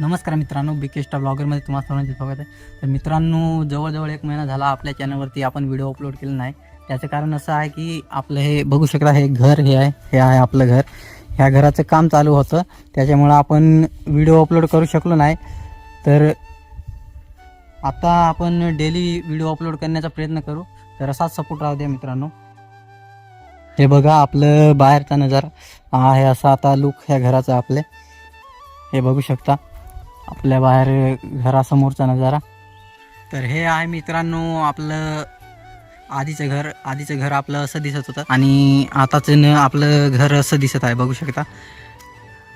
नमस्कार मित्रांनो, बिकेस्टा ब्लॉगरमध्ये तुम्हाला सर्वांचे स्वागत आहे. तर मित्रांनो, जवळजवळ 1 महिना झाला आपल्या चॅनलवरती आपण व्हिडिओ अपलोड केला नाही. त्याचं कारण असं आहे की आपलं हे बघू शकता, हे घर हे आहे आपलं घर. ह्या घराचं काम चालू होतं, त्याच्यामुळं आपण व्हिडिओ अपलोड करू शकलो नाही. तर आता आपण डेली व्हिडिओ अपलोड करण्याचा प्रयत्न करू. तर असाच सपोर्ट राहू द्या मित्रांनो. हे बघा आपलं बाहेरचा नजारा आहे असा आता लुक ह्या घराचा आपले. हे बघू शकता आपल्या बाहेर घरासमोरचा नजारा. तर हे आहे मित्रांनो आपलं आधीचं घर आपलं असं दिसत होतं आणि आताच आपलं घर असं दिसत आहे. बघू शकता,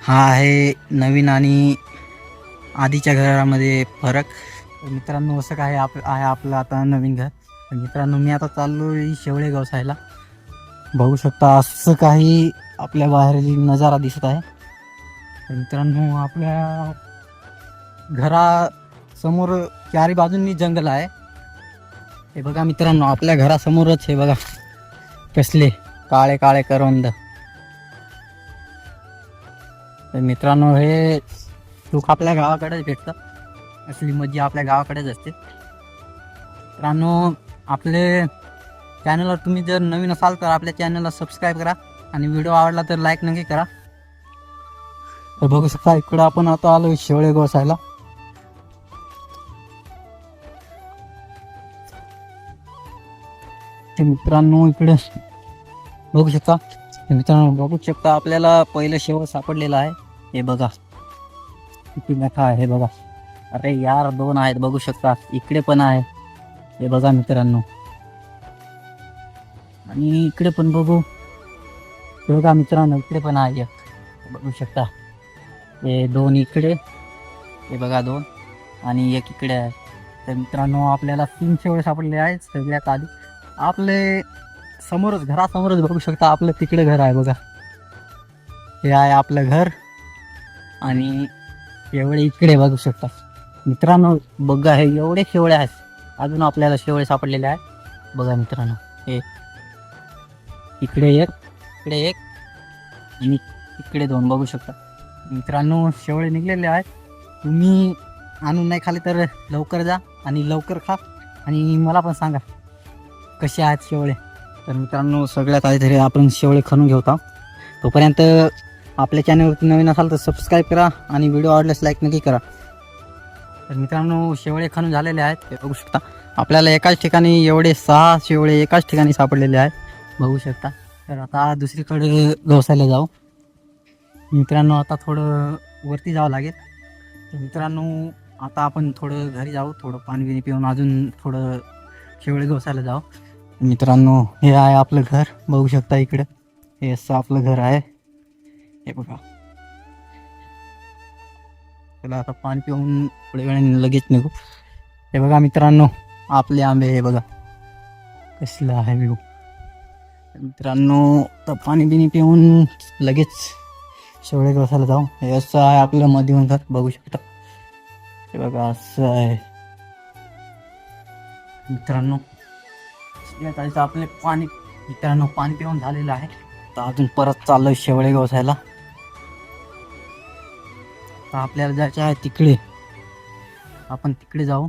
हा आहे नवीन आणि आधीच्या घरामध्ये फरक. तर मित्रांनो, असं काय आहे आपलं आता नवीन घर. तर मित्रांनो, मी आता चाललो शेवळे गवसायला. बघू शकता असं काही आपल्या बाहेर नजारा दिसत आहे. तर मित्रांनो, आपल्या घरासमोर चारी बाजूंनी जंगल आहे. हे बघा मित्रांनो, आपल्या घरासमोरच हे बघा कसले काळे काळे करवंद. तर मित्रांनो, हे सुख आपल्या गावाकडेच भेटतं. असली मज्जा आपल्या गावाकडेच असते. मित्रांनो, आपले चॅनलवर तुम्ही जर नवीन असाल तर आपल्या चॅनलला सबस्क्राईब करा आणि व्हिडिओ आवडला तर लाईक नक्की करा. तर बघू शकता, इकडं आपण आता आलो शेवळे गोसायला. ते मित्रांनो, इकडे बघू शकता आपल्याला पहिलं शेवळ सापडलेलं आहे. हे बघा किती मोठा आहे. हे बघा, अरे यार 2 आहेत. बघू शकता इकडे पण आहे. हे बघा मित्रांनो, आणि इकडे पण बघू. हे बघा मित्रांनो, इकडे पण आहे एक. बघू शकता, हे 2 इकडे, हे बघा 2 आणि एक इकडे आहे. तर मित्रांनो, आपल्याला 3 शेवळे सापडले आहेत. सगळ्यात आधी आपले घरासमोरच बघू शकता आपलं तिकडे घर आहे. बघा, हे आहे आपलं घर आणि शेवळे इकडे बघू शकता. मित्रांनो बघा, हे एवढे शेवळे आहेत. अजून आपल्याला शेवळे सापडलेले आहेत. बघा मित्रांनो, हे इकडे एक आणि इकडे 2 बघू शकता. मित्रांनो, शेवळे निघलेले आहेत. तुम्ही आणून नाही खाले तर लवकर जा आणि लवकर खा आणि मला पण सांगा कसे आहेत शेवळे. तर मित्रांनो, सगळ्यात आधी तरी आपण शेवळे खाऊन घेऊ. तोपर्यंत आपल्या चॅनलवरती नवीन असाल तर सबस्क्राईब करा आणि व्हिडिओ आवडल्यास लाईक नक्की करा. तर मित्रांनो, शेवळे खाऊन झालेले आहेत. ते बघू शकता आपल्याला एकाच ठिकाणी एवढे 6 शेवळे एकाच ठिकाणी सापडलेले आहेत. बघू शकता. तर आता दुसरीकडे गवसायला जाऊ. मित्रांनो, आता थोडं वरती जावं लागेल. तर मित्रांनो, आता आपण थोडं घरी जाऊ, थोडं पाणी पिऊन अजून थोडं शेवळे गवसायला जाऊ. मित्रांनो, हे आहे आपलं घर. बघू शकता इकडे हे असं आपलं घर आहे. हे बघा, चला आता पाणी पिऊन थोड्या वेळाने लगेच निघू. हे बघा मित्रांनो, आपले आंबे हे बघा कसलं आहे व्यू. मित्रांनो, तर पाणी पिऊन लगेच शेवळे गवसायला जाऊ. हे असं आहे आपलं मधून घर. बघू शकता, हे बघा असं आहे. मित्रांनो, आपले पाणी पिऊन झालेलं आहे. तर अजून परत चाललोय शेवळे गवसायला. तर आपल्याला जायचं आहे तिकडे, आपण तिकडे जाऊ.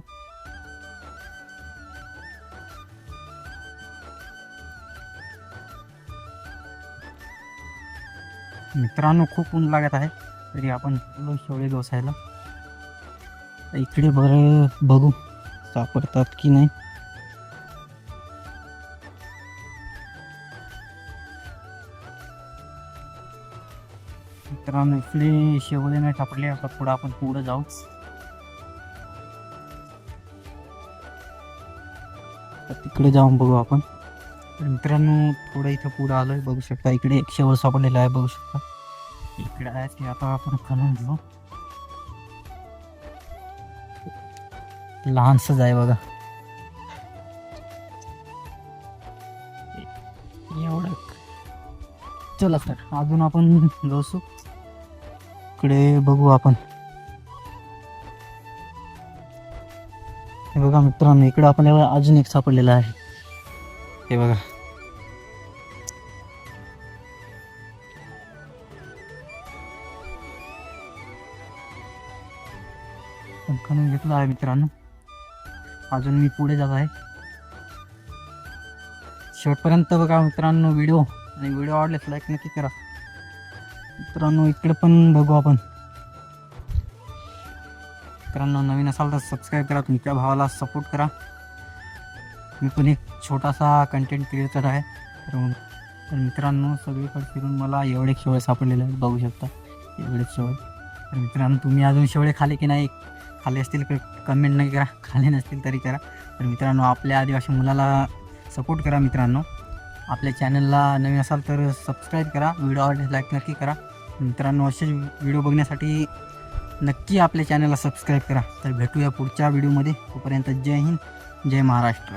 मित्रांनो, खूप ऊन लागत आहे तरी आपण शेवळे गवसायला. इकडे बरं बघू सापडतात की नाही. मित्रांनो, इकडे शेवळे नाही सापडले. आता थोडं आपण पुढे जाऊ. तर तिकडे जाऊन बघू आपण. तर मित्रांनो, थोडं इथं पुढं आलोय. बघू शकता इकडे एक शेवळ सापडलेला आहे. बघू शकता इकडे आहे ते. आता आपण खणून घेऊ. लहानसच आहे बघा, एवढं. चला तर अजून आपण जाऊ इकडे बघू आपण. हे बघा मित्रांनो, इकडे आपण अजून एक सापडलेला आहे. हे बघा, पंखाने घेतला आहे मित्रांनो. अजून मी पुढे जात आहे. शेवटपर्यंत बघा मित्रांनो व्हिडिओ, आणि व्हिडिओ आवडल्यास लाईक नक्की करा मित्रांनो. इकडे पण बघू आपण. मित्रांनो नवीन असाल तर सबस्क्राईब करा, तुमच्या भावाला सपोर्ट करा. मी पण एक छोटासा कंटेंट क्रिएटर आहे. तर मित्रांनो सगळीकडे फिरून मला एवढे शेवळे सापडलेले आहेत, बघू शकता एवढे शेवळे. तर मित्रांनो तुम्ही अजून शेवळे खाले की नाही, खाले असतील तर कमेंट नाही करा, खाले नसतील तरी करा. तर मित्रांनो आपल्या आदिवासी मुलाला सपोर्ट करा मित्रांनो. आपल्या चॅनलला नवीन असाल तर सबस्क्राईब करा, व्हिडिओ आवडल्यास लाईक नक्की करा मित्रांनो. असेच व्हिडिओ बघण्यासाठी नक्की आपल्या चॅनलला सबस्क्राईब करा. तर भेटूया पुढच्या व्हिडिओमध्ये. तोपर्यंत जय हिंद, जय महाराष्ट्र.